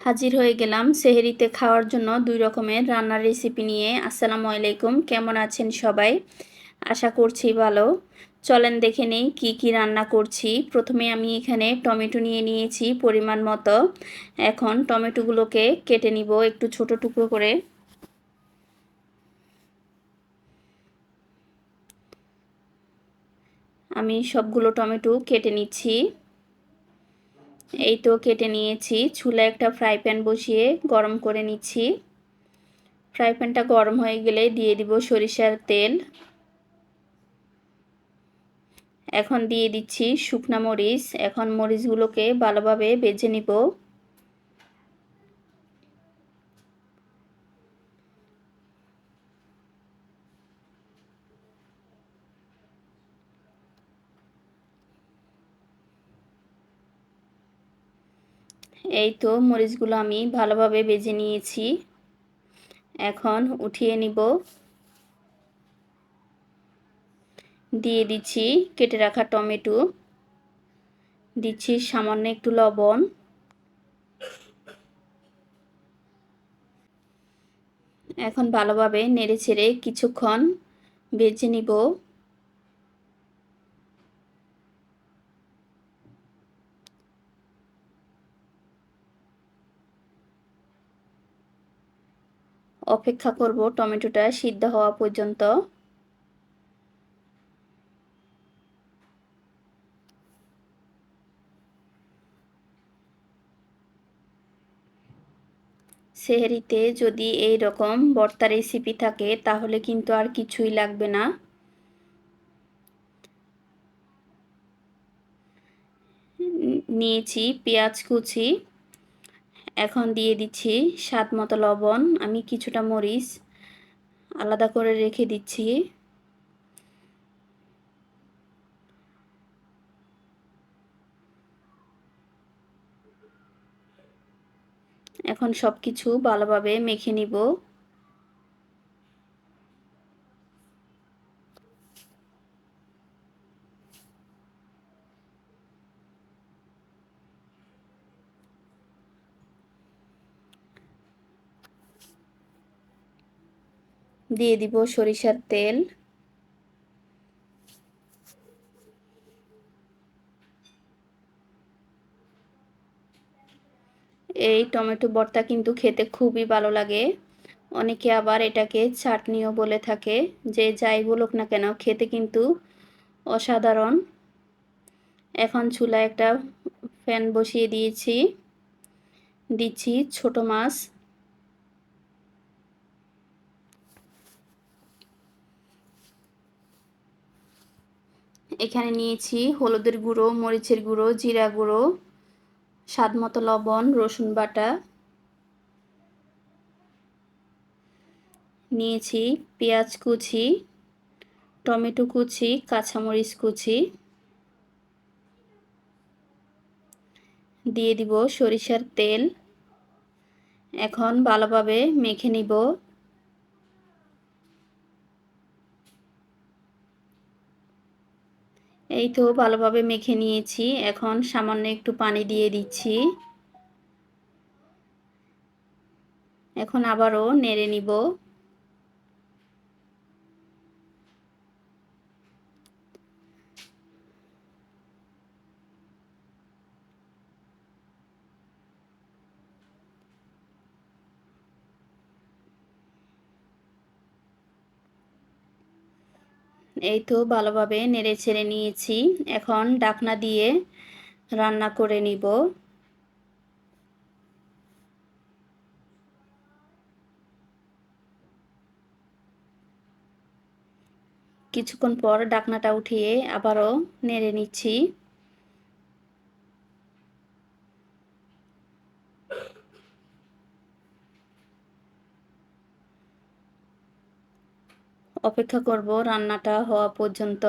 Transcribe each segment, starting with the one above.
হাজির হয়ে গেলাম সেহরিতে খাওয়ার জন্য ২ রকমের রান্নার রেসিপি নিয়ে। আসসালামু আলাইকুম, কেমন আছেন সবাই? আশা করছি ভালো। চলেন দেখে নেই কি রান্না করছি। প্রথমে আমি এখানে টমেটো নিয়ে নিয়েছি পরিমাণ মতো। এখন টমেটোগুলোকে কেটে নিব একটু ছোট টুকরো করে। আমি সবগুলো টমেটো কেটে নিচ্ছি। এই তো কেটে নিয়েছি। চুলায় একটা ফ্রাই প্যান বসিয়ে গরম করে নিচ্ছি। ফ্রাই প্যানটা গরম হয়ে গেলে দিয়ে দিব সরিষার তেল। এখন দিয়ে দিচ্ছি শুকনা মরিচ। এখন মরিচগুলোকে ভালোভাবে ভেজে নিব। এই তো মরিচগুলো আমি ভালোভাবে ভেজে নিয়েছি। এখন উঠিয়ে নিব। দিয়ে দিচ্ছি কেটে রাখা টমেটো। দিচ্ছি সামান্য একটু লবণ। এখন ভালোভাবে নেড়েচেড়ে কিছুক্ষণ ভেজে নিব। অপেক্ষা করব টমেটোটা সিদ্ধ হওয়া পর্যন্ত। সেহরিতে যদি এই রকম ভর্তা রেসিপি থাকে তাহলে কিন্তু আর কিছুই লাগবে না। নিয়েছি পেঁয়াজ কুচি। এখন দিয়ে দিচ্ছি স্বাদ মতো লবণ। আমি কিছুটা মরিচ আলাদা করে রেখে দিচ্ছি। এখন সব কিছু ভালোভাবে মেখে নিব। দিয়ে দিব সরিষার তেল। এই টমেটো ভর্তা কিন্তু খেতে খুবই ভালো লাগে। অনেকে আবার এটাকে চাটনিও বলে থাকে। যে যাই বলুক না কেন খেতে কিন্তু অসাধারণ। এখন চুলায় একটা প্যান বসিয়ে দিয়েছি। দিচ্ছি ছোট মাছ। এখানে নিয়েছি হলুদের গুঁড়ো, মরিচের গুঁড়ো, জিরা গুঁড়ো, স্বাদ মতো লবণ, রসুন বাটা। নিয়েছি পেঁয়াজ কুচি, টমেটো কুচি, কাঁচামরিচ কুচি। দিয়ে দিব সরিষার তেল। এখন ভালোভাবে মেখে নিব। এই তো ভালোভাবে মেখে নিয়েছি। এখন সামান্য একটু পানি দিয়ে দিচ্ছি। এখন আবারও নেড়ে নিব। এই তো ভালোভাবে নেড়ে ছেড়ে নিয়েছি। এখন ঢাকনা দিয়ে রান্না করে নিব। কিছুক্ষণ পর ঢাকনাটা উঠিয়ে আবারও নেড়ে নিচ্ছি। অপেক্ষা করব রান্নাটা হওয়া পর্যন্ত।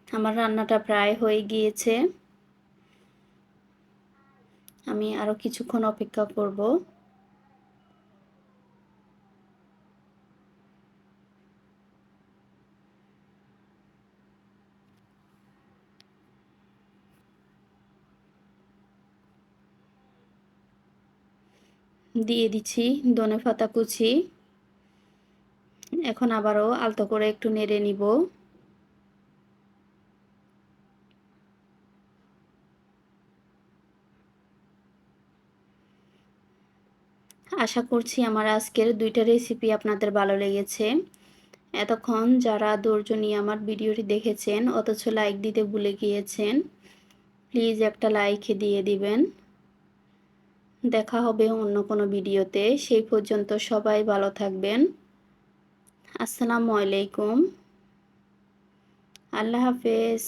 আমার রান্নাটা প্রায় হয়ে গিয়েছে। আমি আরও কিছুক্ষণ অপেক্ষা করব। দিয়ে দিচ্ছি ধনেপাতা কুচি। এখন আবারও আলতো করে একটু নেড়ে নিব। আশা করছি আমার আজকের 2টা রেসিপি আপনাদের ভালো লেগেছে। এতক্ষণ যারা ধৈর্য নিয়ে আমার ভিডিওটি দেখেছেন অথচ লাইক দিতে ভুলে গিয়েছেন, প্লিজ একটা লাইক দিয়ে দিবেন। দেখা হবে অন্য কোনো ভিডিওতে। সেই পর্যন্ত সবাই ভালো থাকবেন। আসসালামু আলাইকুম। আল্লাহ হাফেজ।